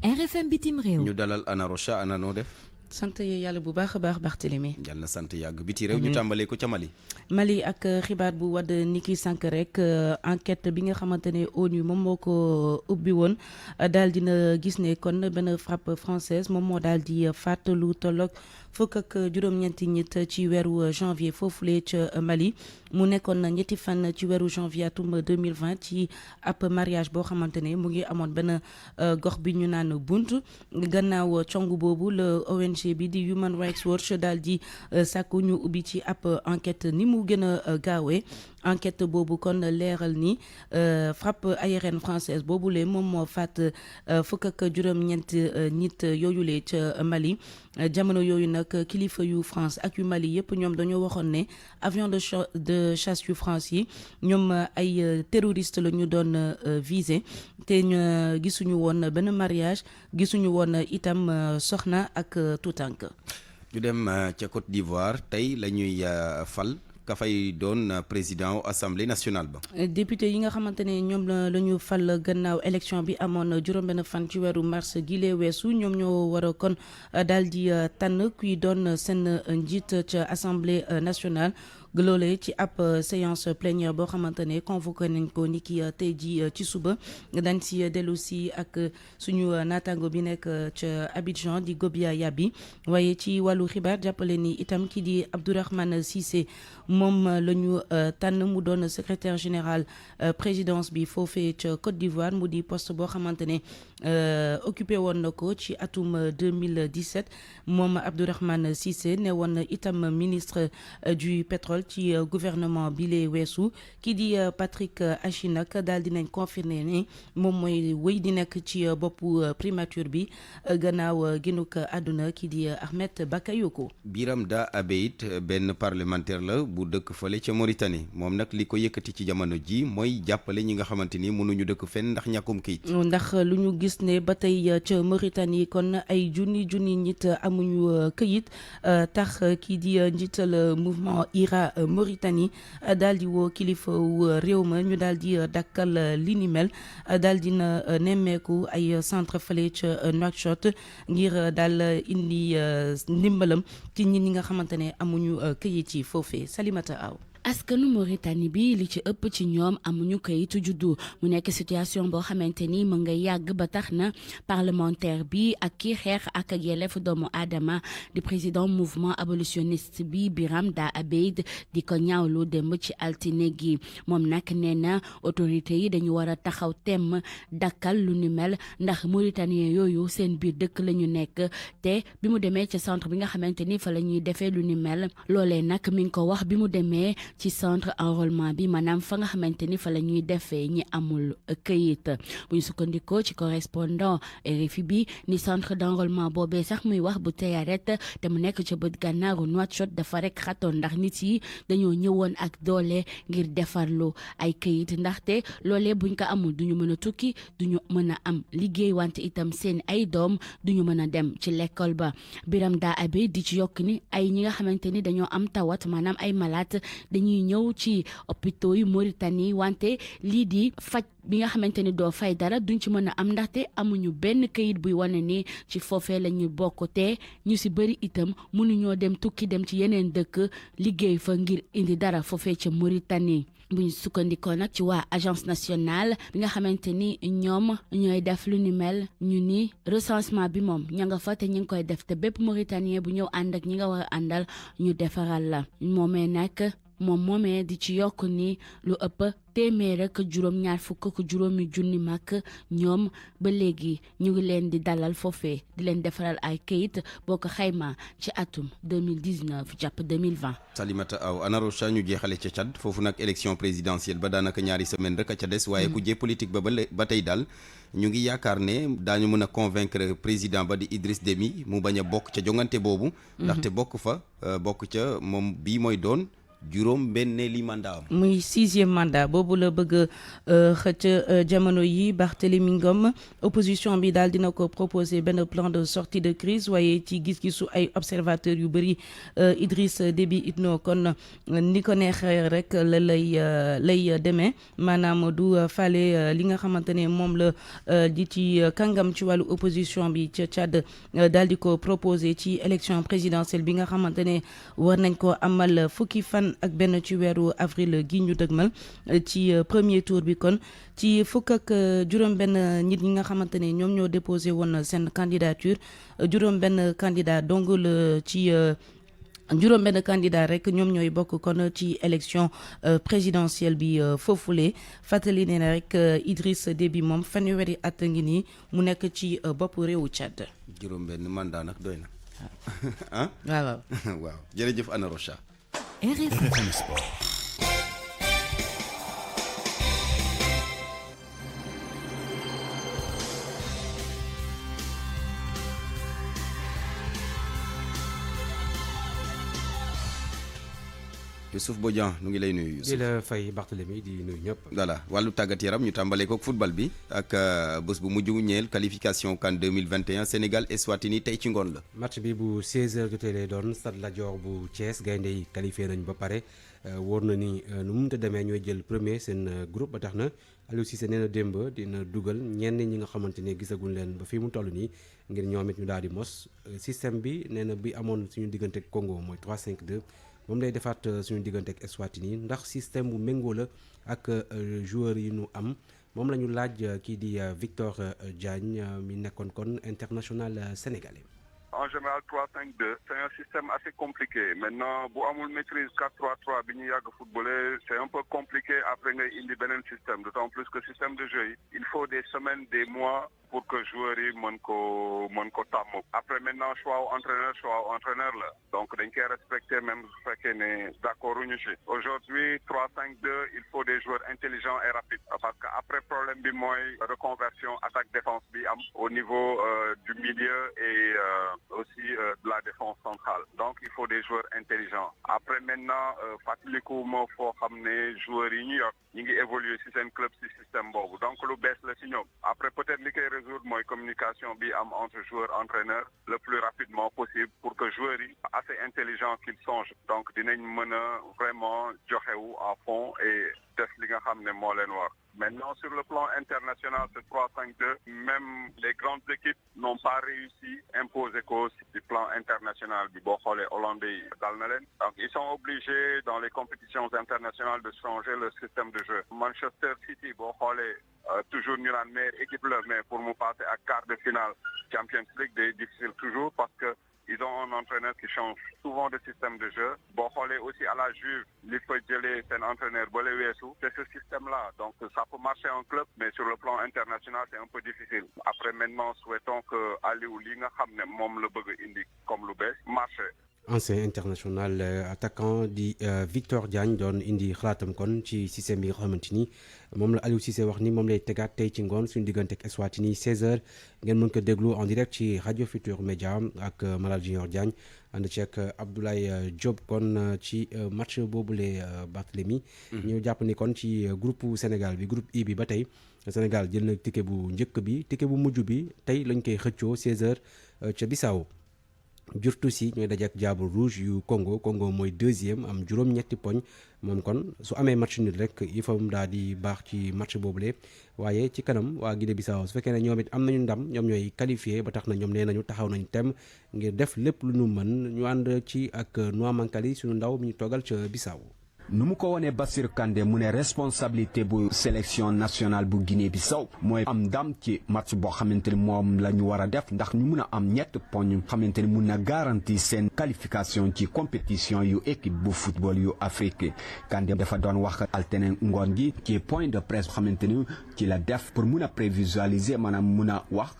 RFM bitim réew. ñu dalal Ana Rocha Ana noo def. sant yàlla bu baax a baax Barthélémy. yàlla na sant yàgg biti réew ñu tàmbalee ko ca Mali. Mali ak xibaar bu wadd niki sànq rek enquête bi nga xamante ne ONU moom moo ko ubbi woon daal dina gis ne kon benn frappe française moom moo daal di faat lu tolloog fukk ak juróom-ñeenti nit ci weeru janvier foofulee ca Mali mu nekkoon ñetti fan ci weeru janvier atum 2020 ci ab mariage boo xamante ne mu ngi amoon benn gox bi ñu naan bunt gannaaw cong boobu la ONG bi di Human Rights Watch daal di sàkku ñu ubbi ci ab enquête ni mu gën a gaawee enquête boobu kon leeral ni frappe aérienne française boobule moom moo faat fukk ak juróom-ñeent nit yooyule ca Mali jamono yooyu nag kilifa yu France ak yu Mali yëpp ñoom dañoo waxoon ne avion de chasse yu France yi ñoom ay terroriste la ñu doon visé te gisuñu woon benn mariage gisuñu woon itam soxna ak tuutànk. ñu dem ca Côte d'Ivoire tey la ñuy fal. ka fay doon président assemblée nationale ba. député yi nga xamante ne ñoom la ñu fal gannaaw élection bi amoon juróom-benn fan ci weeru mars gile weesu ñoom ñoo war a kon daal di tànn kuy doon seen njiit ca assemblée nationale. loolee ci ab séance plénière boo xamante ne convoqué nañ ko ni ki tey ji ci suba dañ si dellu si ak suñu naataango bi nekk ca Abidjan di Gobia Yabi waaye ci wàllu xibaar jàppale ni itam ki di Abdourahmane Cissé moom la ñu tànn mu doon secrétaire général présidence bi foofee ca Côte d'Ivoire mu di poste boo xamante ne occupé woon na ko ci atum 2017 moom Abdourahmane Cissé ne woon itam ministre du pétrole ci gouvernement bi lee weesu kii di Patrick Achi nag daal dinañ confirmer ne moom mooy wéy di nekk ci boppu primature bi gannaaw ginuk àdduna kii di Ahmed Bakayoko. Biram Da Abeit benn parlementaire la bu dëkk fële ca Mauritanie moom nag li ko yëkkati ci jamono ji mooy jàppale ñi nga xamante ni mënuñu dëkk fenn ndax ñàkkum kayit. ndax lu ñu gis ne ba tey ca Mauritanie kon ay junni nit amuñu këyit tax kii di njiital mouvement IRA Mauritanie daal di woo kilifa réew ma ñu daal di dakkal li ni mel daal di na nemmeeku ay centre fële ca Nouakchott ngir daal indi ndimbalam ci ñi nga xamante ne amuñu këyit yi foofee Salimata Aw. askanu Mauritanie bi li ci ëpp ci ñoom amuñu kayitu juddu mu nekk situation boo xamante ni mu nga yàgg ba tax na parlementaire bi ak kii xeex ak yelleef doomu aadama di président mouvement abolitionniste bi Biram Da Abeid di ko ñaawlu démb ci altine gi moom nag nee na autorité yi dañu war a taxaw temm dakkal lu ni mel ndax Mauritanien yooyu seen biir dëkk la ñu nekk te bi mu demee ci centre bi nga xamante ni fa la ñuy defee lu ni mel loolee nag mi ngi ko wax bi mu demee ci centre enrôlement bi maanaam fa nga xamante ni fa la ñuy defee ñi amul këyit bu ñu sukkandikoo ci correspondant RFI bi ni centre d'enrôlement boobee sax muy wax bu Tayaret te mu nekk ca bët gànnaaru Nouakchott dafa rek xatoon ndax nit yi dañoo ñëwoon ak doole ngir defarlu ay këyit ndaxte loolee buñ ko amul duñu mën a tukki duñu mën a am liggéey wante itam seen ay doom duñu mën a dem ci l'école ba Biram Da Abe di ci yokk ni ay ñi nga xamante ni dañoo am tawat maanaam ay malade dañuy ñëw ci hôpitaux yu Mauritanie wante lii di faj bi nga xamante ni doo fay dara duñ ci mën a am ndaxte amuñu benn këyit buy wane ni ci foofee la ñu bokk te ñu si bëri itam mënuñoo dem tukki dem ci yeneen dëkk liggéey fa ngir indi dara foofee ca Mauritanie. bu ñu sukkandikoo nag ci waa agence nationale bi nga xamante ni ñoom ñooy def lu ni mel ñu ni recensement bi moom ña nga fa te ñu ngi koy def te bépp Mauritanien bu ñëw ànd ak ñi nga war a àndal ñu defaral la moomee nag moom moomee di ci yokk ni lu ëpp téeméer ak juróom-ñaar fukk ak juróomi junni mag ñoom ba léegi ñu ngi leen di dalal foofee di leen defaral ay kayit boo ko xayma ci atum 2019 jàpp 2020. Salimata Aw Anarocha ñu jeexale ca Tchad foofu nag élection présidentielle ba daanaka ñaari semaine rek a ca des waaye ku jee politique ba tey daal ñu ngi yaakaar ne daañu mën a convaincre président ba di Idriss Déby mu bañ a bokk ca jongante boobu. ndaxte bokk ca moom bii mooy doon juróom benneeli mandat am. muy 6e mandat boobu la bëgg xëcc jamono yi Barthélémy Ngom opposition bi daal dina ko proposer benn plan de sortie de crise waaye ci gis-gisu ay observateurs yu bëri Idriss Déby itno kon ni ko neexee rek la lay demee maanaam du fale li nga xamante ne moom la di ci kàngam ci wàllu opposition bi ca Tchad daal di ko proposer ci élection présidentielle bi nga xamante ne war nañ ko amal fukki fan ak benn ci weeru avril gi ñu dëgmal ci premier tour bi kon ci fukk ak juróom benn nit ñi nga xamante ne ñoom ñoo déposé woon seen candidature juróom benn candidat donc ci juróom benn candidat rek ñoom ñooy bokk kon ci élection présidentielle bi foofule fàttali ne rek Idriss Déby moom fanweeri at ngi nii mu nekk ci bopp réewu Tchad. juróom benn mandat nag doy na ah. waaw jërëjëf Anna Rocha. RFM Sport. Youssouf Bodian nu ngi lay nuyu. Youssouf di la fay Barthélémy di nuyu ñëpp. voilà wàllu tàggat yaram ñu tàmbalee ko football bi ak bés bu mujj ñeel qualification CAN 2021 Sénégal Eswatini tey ci ngoon la. match bi bu 16h jotee lay doon Stade Lat Dior bu Thiès gaynde yi qualifié nañ ba pare wóor na ni nu mu mënta demee ñooy jël premier seen groupe ba tax na Aliou Cissé nee na démb dina dugal ñenn ñi nga xamante ne gisaguñ leen ba fii mu toll nii ngir ñoom it ñu daal di mos système bi nee na bi amoon suñu diggante ak Congo mooy 3-5-2. moom lay defaat suñu diggante ak Eswatini ndax système bu méngoo la ak joueurs yi ñu am moom la ñu laaj kii di Victor Diagne mi nekkoon kon international sénégalais. En général 3-5-2 c'est un système assez compliqué maintenant bu amul maîtrise 4-3-3 bi ñu yàgg footballé c'est un peu compliqué après ngay indi beneen système d'autant plus que système de jeu yi il faut des semaines des mois pour que joueurs yi mën ko tàmm après maintenant choix wu entraîneur la donc dañ koy respecter même su fekkee ne d'accord uñu ci aujourd'hui 3-5-2 il faut des joueurs intelligents et rapides parce que après problème bi mooy reconversion attaque défense bi am au niveau du milieu et aussi de la défense centrale donc il faut des joueurs intelligents après maintenant fàttaliku moo foo xam ne joueurs yi ñu yor ñi ngi évoluer ci seen club ci système boobu donc lu bees la ci ñoom après peut-être li koy résoudre mooy communication bi am entre joueurs entraîneurs le plus rapidement possible pour que joueurs yi assez intelligents qu'ils songent donc dinañ mën a vraiment joxewu à fond et def li nga xam ne moo leen war maintenant sur le plan international c'est 3-5-2 même les grandes équipes n'ont pas réussi imposer ko du plan international bi boo xoolee hollandais yi dal na leen donc ils sont obligés dans les compétitions internationales de changer le système de jeu Manchester City boo xoolee toujours ñu naan meilleure équipe la mais pour mu passer à quart de finale Champions League day difficile toujours parce que ils ont un entraîneur qui change souvent de système de jeu boo xoolee aussi à la Juve li fa jëlee seen entraîneur ba la weesu c'est ce système-là donc ça peut marcher en club mais sur le plan international c'est un peu difficile après maintenant souhaitons que Aliou li nga xam ne moom la bëgg indi comme lu bees marché. Ancien international attaquant di Victor Diagne doon indi xalaatam kon ci système bi nga xamante ni moom la Aliou Cissé wax ni moom lay tegaat tey ci ngoon suñu diggante ak Eswatini 16h ngeen mën ko déglu en direct ci Radio Futur Média ak Malal Junior Diagne ànd ci ak Abdoulaye Diop kon ci match boobule Barthélémy ñu jàpp ni kon ci groupe Sénégal bi groupe I bi ba tey Sénégal jël na ticket bu njëkk bi ticket bu mujj bi tey lañ koy xëccoo 16h ca Bissau Djurtusi ñooy daje ak Diable Rouge yu Congo mooy deuxième am juróom-ñetti poñ moom kon su amee match nul rek yëfam daal di baax ci match boobule waaye ci kanam waa Guinée Bissau su fekkee ne ñoom it am nañu ndam ñoom ñooy qualifié ba tax na ñoom nee nañu taxaw nañu tem ngir def lépp lu ñu mën ñu ànd ci ak Noa Mankali suñu ndaw mi ñu toogal ca Bissau. nu mu ko wonee Bassirou Kandé mu ne responsabilité bu sélection nationale bu Guinée-Bissau mooy am ndam ci match boo xamante ni moom la ñu war a def ndax ñu mun a am ñett poñ xamante ni mun na garantie seen qualification ci compétition yu équipe bu football yu Afrique. Kandé dafa doon wax altine ngoon gi ci point de presse xamante ni ci la def pour mun a prévisualiser maanaam mun a wax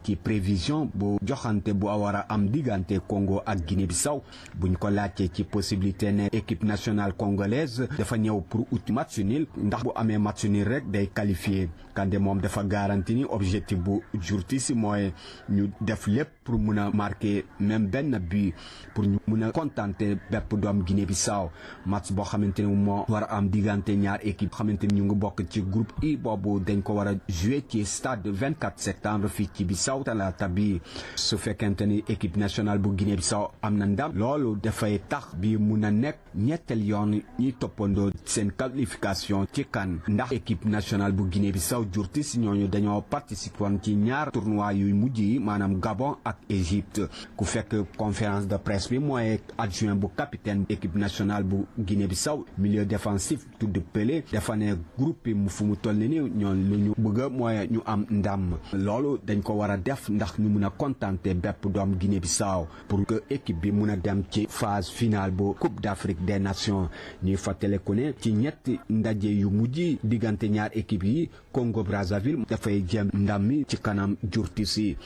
ci prévision bu joxante bu war a am diggante Congo ak Guinée-Bissau bu ñu ko laajtee ci possibilité ne équipe nationale congolaise dafa ñëw pour ut match nul ndax bu amee match nul rek day qualifié. Kandé moom dafa garanti ni objectif bu jurti si mooy ñu def lépp pour mun a marqué même benn but pour ñu mun a contenter bépp doom Guinée-Bissau. Match boo xamante ni moo war a am diggante ñaar équipe xamante ni ñu ngi bokk ci groupe I boobu dañ ko war a jouer ci stade 24 septembre fii ci Bissau talaata bi. Su fekkente ni équipe nationale bu Guinée-Bissau am na ndam loolu dafay tax bi mun a nekk ñetteel yoon ñuy toppandoo seen qualification ci CAN ndax équipe nationale bu Guinée-Bissau jurti si ñooñu dañoo participer woon ci ñaar tournoi yu mujj yi maanaam Gabon ak Égypte. Ku fekk conférence de presse bi mooy adjoint bu capitaine équipe nationale bu Guinée-Bissau milieu défensif tudd Pelé dafa ne groupe mu fu mu toll ni ñoon lu ñu bëgg mooy ñu am ndam loolu dañ ko war a def ndax ñu mun a contenter bépp doom Guinée-Bissau pour que équipe bi mun a dem ci phase finale bu Coupe d'Afrique des Nations. ñuy fàttaliku ne ci ñetti ndaje yu mujj diggante ñaar équipe yi Congo Brazzaville dafay jëm ndam mi ci kanam jurti si.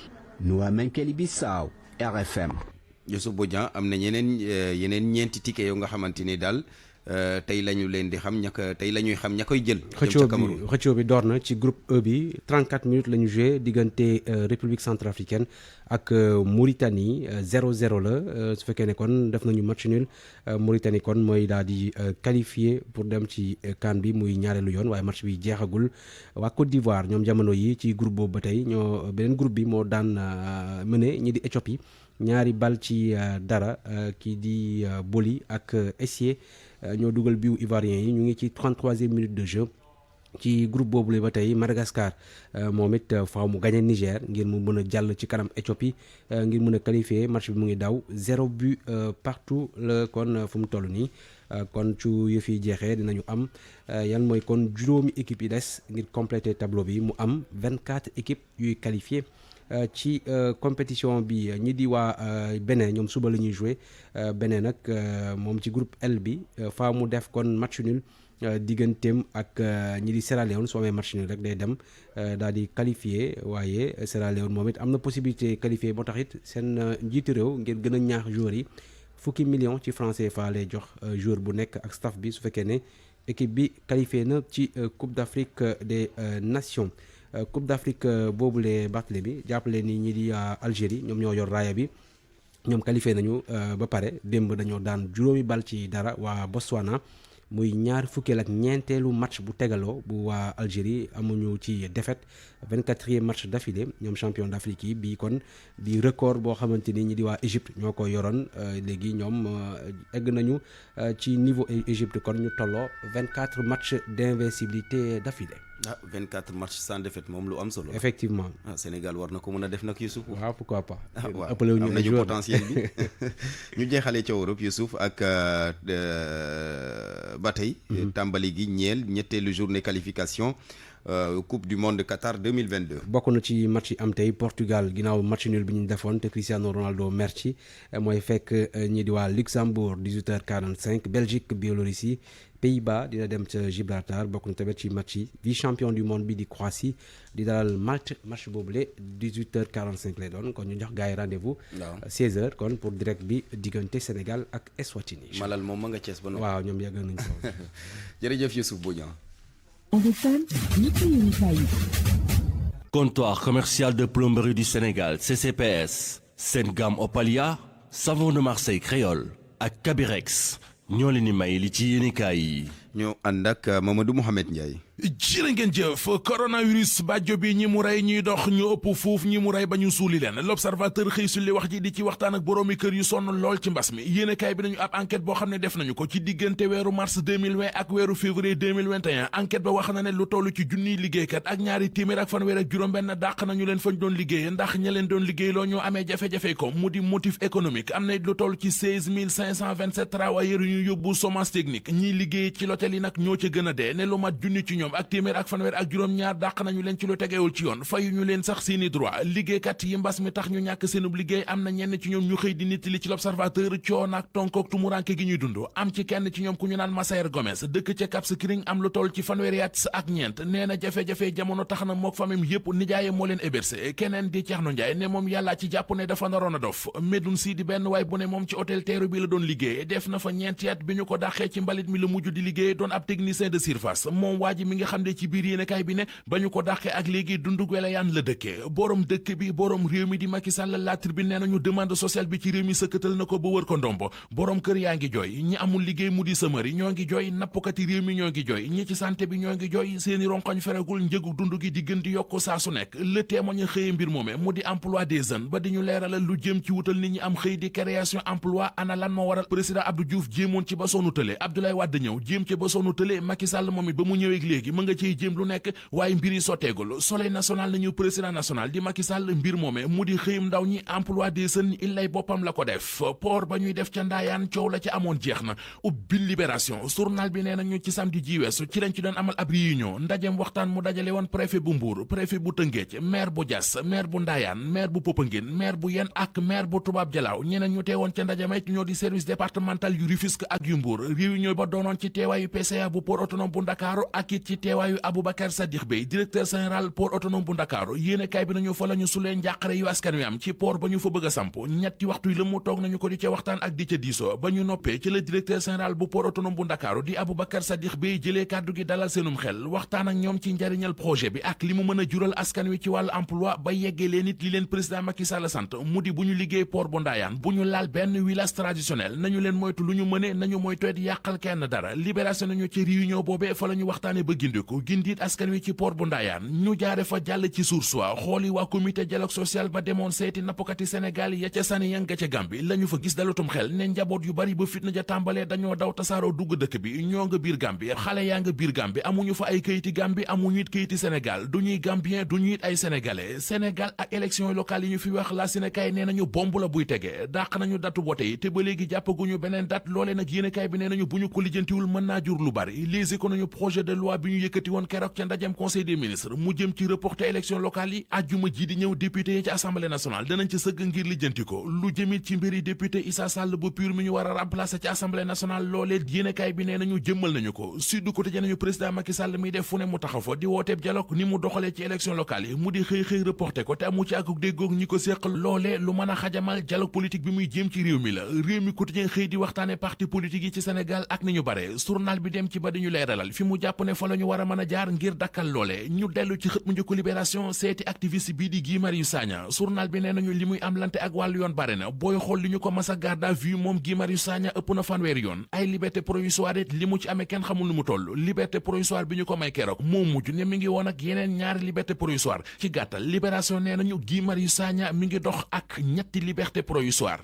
Nouakchott Bissau RFM. Youssouf Bodian am na yeneen ñeenti ticket yoo nga xamante ni daal tey la ñu leen di xam tey la ñuy xam ña koy jël. xëccoo bi door na ci groupe E bi 34 minutes la ñu joué diggante République centrafricaine ak Mauritanie 0-0 la su fekkee ne kon def nañu match nul Mauritanie kon mooy daal di qualifié pour dem ci CAN bi muy ñaareelu yoon waaye match bi jeexagul. waa Côte d'Ivoire ñoom jamono yi ci groupe boobu ba tey ñoo beneen groupe bi moo daan mené ñi di Éthiopie ñaari bal ci dara kii di Boli ak Essier ñoo dugal biu ivoirien yi ñu ngi ci 33e minute de jeu. ci groupe boobu la ba tey Madagascar moom it faaw mu gagné Niger ngir mu mën a jàll ci kanam Éthiopie ngir mën a qualifier match bi mu ngi daw 0 but partout la kon fu mu toll nii kon ci yëf yi jeexee dinañu am yan mooy kon juróomi équipe yi des ngir compléter tableau bi mu am 24 équipes yuy qualifié ci compétition bi ñi di waa Bénin ñoom suba la ñuy joué Bénin nag moom ci groupe L bi faaw mu def kon match nul digganteem ak ñi di Sierra Leone soo amee match nul rek day dem daal di qualifié waaye Sierra Leone moom it am na possibilité qualifié moo tax it seen njiitu réew ngir gën a ñaax joueurs yi fukki million ci franc CFA lay jox joueur bu nekk ak staff bi su fekkee ne équipe bi qualifié na ci Coupe d'Afrique des Nations. Coupe d'Afrique boobule Barthélémy jàppale ni ñi di Algérie ñoom ñoo yor raaya bi ñoom qualifié nañu ba pare démb dañoo daan juróomi bal ci dara waa Botswana muy ñaar fukkeel ak ñeenteelu match bu tegaloo bu waa Algérie amuñu ci défaite 24e match d'affilée ñoom champion d'Afrique yi bii kon di record boo xamante ni ñi di waa Égypte ñoo ko yoroon léegi ñoom egg nañu ci niveau Égypte kon ñu tolloo 24 matchs d'invincibilité d'affilée. 24 matchs sans défaite moom lu am solo. effectivement Sénégal war na ko mën a def nag Youssouf. waaw pourquoi pas. waaw am nañu potentiel bi ñu jeexalee ca Europe Youssouf ak ba tey. tàmbali gi ñeel ñetteelu journée qualification. Coupe du monde Qatar 2022. bokk na ci match yi am tey Portugal ginnaaw match nul bi ñu defoon te Cristiano Ronaldo merci mooy fekk ñi di waa Luxembourg 18h45 Belgique Biélorussie Pays-Bas dina dem ca Gibraltar bokk na tamit ci match yi vice champion du monde bi di Croatie di dalal Malte match boobule 18h45 lay doon kon ñu jox gars yi rendez-vous. waaw 16h kon pour direct bi diggante Sénégal ak Eswatini. Malal moom ma nga Cees ba noonu. waaw ñoom yàgg nañu ko. jërëjëf Youssouf Bodian. Comptoir commercial de plomberie du Sénégal CCPS seen gamme Opalia savon de Marseille créole ak Kabirex ñoo leen di may li ci yéenekaay yi. ñu ànd ak Mamadou Mouhamed Ndiaye. jërë ngeen jëf coronavirus bàjjo bi ñi mu rey ñuy dox ñu ëpp fuuf ñi mu rey ba ñu suuli leen l'observateur xëy sulli wax ji di ci waxtaan ak boroomi kër yu sonn lool ci mbas mi yéenekaay bi nañu ab enquête boo xam ne def nañu ko ci diggante weeru mars 2020 ak weeru février 2021 enquête ba wax na ne lu toll ci junniy liggéeykat ak ñaari téeméer ak fanweer ak juróom-benn dàq nañu leen fañ doon liggéeye ndax ña leen doon liggéey loo ñoo amee jafe-jafe ko mu di motif économique am na lu toll ci 16527 travailleurs yu ñu yóbbu chômage technique ñiy liggéey ci l'hôtel yi nag ñoo ca gën a dee ne lu mat junni ci ñoom ak téeméer ak fanweer ak juróom-ñaar dàq nañu leen ci lu tegewul ci yoon fayu ñu leen sax seeni droit liggéeykat yi mbas mi tax ñu ñàkk seenub liggéey am na ñenn ci ñoom ñu xëy di nittali ci l'observateur coon ak tonkook tumuranke gi ñuy dund am ci kenn ci ñoom ku ñu naan Massaer Gomes dëkk ca Cap Skirring am lu toll ci fanweeri at ak ñeent nee na jafe-jafe jamono tax na mook famille yépp nijaaye moo leen hébergé keneen di Ceerno Njaay ne moom yàllaa ci jàpp ne dafa naroon a dof Medoune Si di benn waay bu ne moom ci hôtel Teeru bi la doon liggéey def na fa ñeenti at bi ñu ko dàqee ci mbalit mi la mujj di liggéey doon ab technicien de surface moom waa ji mi nga xam ne ci biir yéenekaay bi ne ba ñu ko dàqee ak léegi dundug welayaan la dëkkee borom dëkk bi borom réew mi di Macky Sall La Tribune nee nañu demande sociale bi ci réew mi sëkkatal na ko ba wër ko ndombo borom kër yaa ngi jooy ñi amul liggéey mu di sëmëri ñoo ngi jooy nappkati réew mi ñoo ngi jooy ñi ci santé bi ñoo ngi jooy seeni ronkoñ feregul njëgu dund gi di gën di yokk saa su nekk Le Témoin xëye mbir moome mu di emploi des jeunes ba di ñu leeralal lu jëm ci wutal nit ñi am xëy di création emploi ana lan moo waral président Abdou Diouf jéemoon ci ba sonnu tële Abdoulaye Wade ñëw jéem ci ba sonnu tële Macky Sall moom it ba mu ñëwee léegi mën nga ciy jéem lu nekk waaye mbir yi sotteegul Soleil national nañu président national di Macky Sall mbir moome mu di xëyum ndaw ñi emploi des jeunes illay boppam la ko def port ba ñuy def ca Ndaayaan coow la ci amoon jeex na ubbi libération journal bi nee nañu ci samedi ji weesu ci lañ ci doon amal ab réunion ndajem waxtaan mu dajale woon préfet bu Mbour préfet bu Tëngéej maire bu Diass maire bu Ndaayaan maire bu Popenguine maire bu Yène ak maire bu Toubab Jalaaw ñeneen ñu teewoon ca ndajamay ñoo di service départemental yu Rufisque ak yu Mbour réunion ba doonoon ci teewaayu PCA bu port autonome bu Ndakaaru ak it ci teewaayu Aboubacar Sadikh Bey directeur général port autonome bu Ndakaaru yéenekaay bi nañu fa la ñu sulee njàqare yu askan wi am ci port ba ñu fa bëgg a samp ñetti waxtu yi la mu toog nañu ko di ca waxtaan ak di ca diisoo ba ñu noppee ci la directeur général bu port autonome bu Ndakaaru di Aboubacar Sadikh Bey jëlee kàddu gi dalal seenum xel waxtaan ak ñoom ci njariñal projet bi ak li mu mën a jural askan wi ci wàllu emploi ba yeggee leen it li leen président Macky Sall sant mu di bu ñu liggéey port bu Ndaayaan bu ñu laal benn village traditionnel nañu leen moytu lu ñu mëne nañu moytu it yàqal kenn dara libération nañu ci réunion boobee fa la ñu waxtaane ba gindiku gindit askan wi ci port bu Ndaayaan ñu jaare fa jàll ci source wa xooli waa comité dialogue social ba demoon seeti nappkati Sénégal ya ca sani yang ga ca Gàmbi la ñu fa gis dalutum xel ne njaboot yu bari ba fitna ja tàmbalee dañoo daw tasaaroo dugg dëkk bi ñoo nga biir Gàmbi xale yaa nga biir Gàmbi amuñu fa ay kayiti Gàmbi amuñu it kayiti Sénégal du ñuy Gambien du ñu it ay sénégalais Sénégal ak élection locale yi ñu fi wax la Sénégal nee nañu bomb la buy tege dàq nañu datu vote yi te ba léegi jàppaguñu beneen date loolee nag yéenekaay bi nee nañu bu ñu ko lijjantiwul mën naa jur lu bari Les Échos nañu projet de loi bi ñu yëkkati woon keroog ca ndajem conseil des ministres mu jëm ci reporter élection locale yi ajjuma ji di ñëw député yi ci assemblée nationale danañ ci sëgg ngir lijjanti ko lu jëmit ci mbiri député Issa Sall bu PUR mi ñu war a remplacer ci assemblée nationale loolee yéenekaay bi nee nañu jëmmal nañu ko Sud Quotidien nañu président Macky Sall mi def fu ne mu taxaw fa di wooteeb dialogue ni mu doxalee ci élection locale yi mu di xëy reporté ko te amu ci ak déggoog ñi ko séq loolee lu mën a xajamal dialogue politique bi muy jéem ci réew mi la réew mi quotidien xëy di waxtaane parti politique yi ci Sénégal ak ni ñu bare journal bi dem ci ba di ñu leeralal fi mu jàpp ne fa la ñu war a mën a jaar ngir dakkal loolee ñu dellu ci xët mu njëkk libération seeti activiste bii di Guy Marius Sagna journal bi nee nañu li muy am lante ak wàllu yoon bare na booy xool li ñu ko mas a garde à vue moom Guy Marius Sagna ëpp na fanweeri yoon ay liberté provisoire it li mu ci amee kenn xamul nu mu toll liberté provisoire bi ñu ko may keroog moo mujj ne mi ngi woon ak yeneen ñaari liberté provisoire ci gàttal libération nee nañu Guy Marius Sagna mi ngi dox ak ñetti liberté provisoire